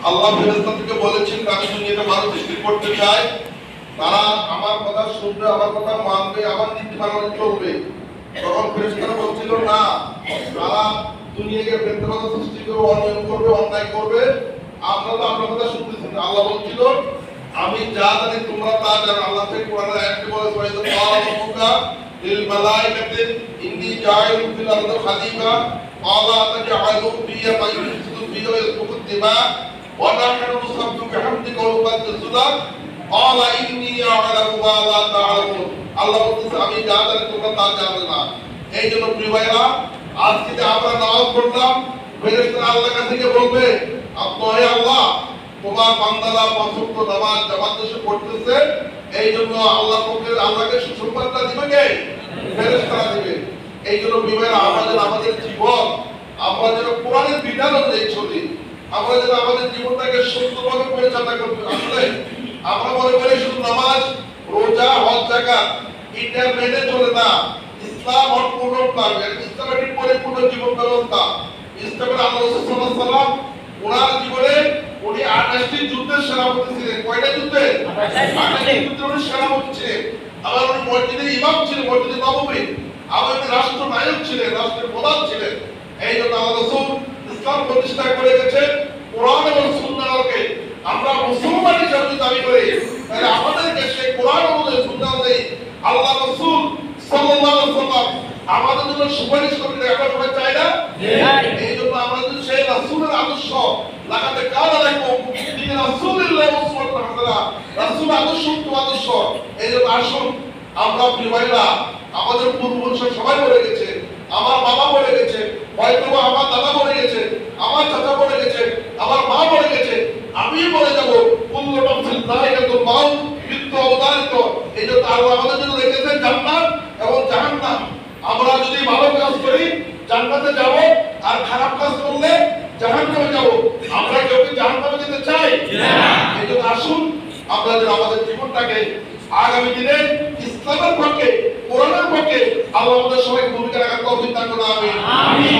আল্লাহ ফেরেশতাদেরকে বলেছেন আমি দুনিয়াতে মানুষ সৃষ্টি করতে চাই, তারা আমার কথা শুনবে, আমার কথা মানবে, আমার নীতি মানবে চলবে। তখন ফেরেশতারা বলছিল না, তারা দুনিয়াকে বেত্তবাদ সৃষ্টি করবে, অনিয়ম করবে, অন্যায় করবে, আপনারা তো আপনার কথা শুনতেছেন। আল্লাহ বলছিল আমি যা জানি তোমরা তা জানো। আল্লাহ থেকে কোরআনের আয়াতে বলেছে ওয়াইদা ক্বালা রাব্বুকা লিল মালাইকাতি ইন্নী জাইলুন ফিল আরদি খালিফা ক্বালা আতাজআলু ফিহা মান ইফসিদু ফিহা ওয়া ইয়াসফিকু দিমা ওয়া নাহনু নুসাব্বিহু বিহামদিকা ওয়া নুqaddisu লাক ক্বালা ইন্নী আ'লামু মা লা তা'লামুন। আল্লাহ বলতেছে আমি যা জানি তোমরা তা জানো না। এই জন্য প্রিয় ভাইরা, আজকে যে আমরা নামাজ পড়লাম, ফেরেশতারা আল্লাহর কাছে গিয়ে বলবে হে আল্লাহ, তোমার বান্দারা পাঁচ ওয়াক্ত নামাজ জামাতের সাথে পড়তেছে, এই জন্য আল্লাহর পক্ষে আল্লাহকে সুসংবাদটা দিবে কে? ফেরেশতারা দিবে। এই জন্য বিবেরা আমাদের জীবন আমরা যেন কোরআনের বিধান অনুযায়ী চলি, আমরা যেন আমাদের জীবনটাকে সুন্দরভাবে পরিচালনা করতে। আসলে আমরা মনে করি শুধু নামাজ, রোজা, হজ, যাকাত এটা মেনে চলে না। ইসলাম অপূর্ণ না, ইসলাম একটি পরিপূর্ণ জীবন ব্যবস্থা। ইসলামের আল্লাহ রাসূল সাল্লাল্লাহু আলাইহি ওয়াসাল্লাম ওনার জীবনে উনি 28টি যুদ্ধের সেনাপতি ছিলেন। কয়টা যুদ্ধে? 28টি যুদ্ধের সেনাপতি ছিলেন। আবার উনি মসজিদের ইমাম ছিলেন, মসজিদে নববী। আবার উনি রাষ্ট্রনায়ক ছিলেন, রাষ্ট্রের প্রধান ছিলেন। এই জন্য আল্লাহ রাসূল ইসলাম প্রতিষ্ঠা করে গেছেন কোরআন এবং সুন্নাহর আলোকে। আমরা মুসলমান হিসেবে দাবি করি, তাহলে আমাদেরকে সেই কোরআন অনুযায়ী, সুন্নাহ অনুযায়ী আল্লাহ রাসূল সাল্লাল্লাহু আলাইহি ওয়াসাল্লাম আমাদের জন্য সুপারিশ করতে আমরা সবাই চাই না? এই জন্য আমরা যদি সেই রাসূলের আদর্শ লাগাতে কারা রাখবো, তিনি রাসূলুল্লাহ উসওয়াতুন হাসানাহ, রাসূল আদর্শ উত্তম আদর্শ। এই জন্য আসুন আমরা প্রিয় ভাইরা, আমাদের পূর্বপুরুষরা সবাই বলে গেছে, আমার বাবা বলে গেছে, হয়তো আমার দাদা বলে গেছে, আমার চাচা বলে গেছে, আমার মা বলে গেছে, আমি বলে যাব কুল্লু নাফসিন যায়িকাতুল মাউত, মৃত্যু অবধারিত। এই জন্য আল্লাহ আমাদের জন্য রেখেছেন জান্নাত এবং জাহান্নাম। আমরা যদি ভালো কাজ করি জান্নাতে যাব, আর খারাপ কাজ করলে জাহান্নামে যাব। আমরা কেউ কি জাহান্নামে যেতে চাই? না। এই জন্য আসুন আমরা যেন আমাদের জীবনটাকে আগামী দিনে ইসলামের পক্ষে, কোরআনের পক্ষে আল্লাহ আমাদের সবাইকে ভূমিকা রাখার তৌফিক দান করুন। আমিন।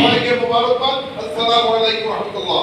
সবাইকে মোবারকবাদ। আসসালামু আলাইকুম ওয়া রাহমাতুল্লাহ।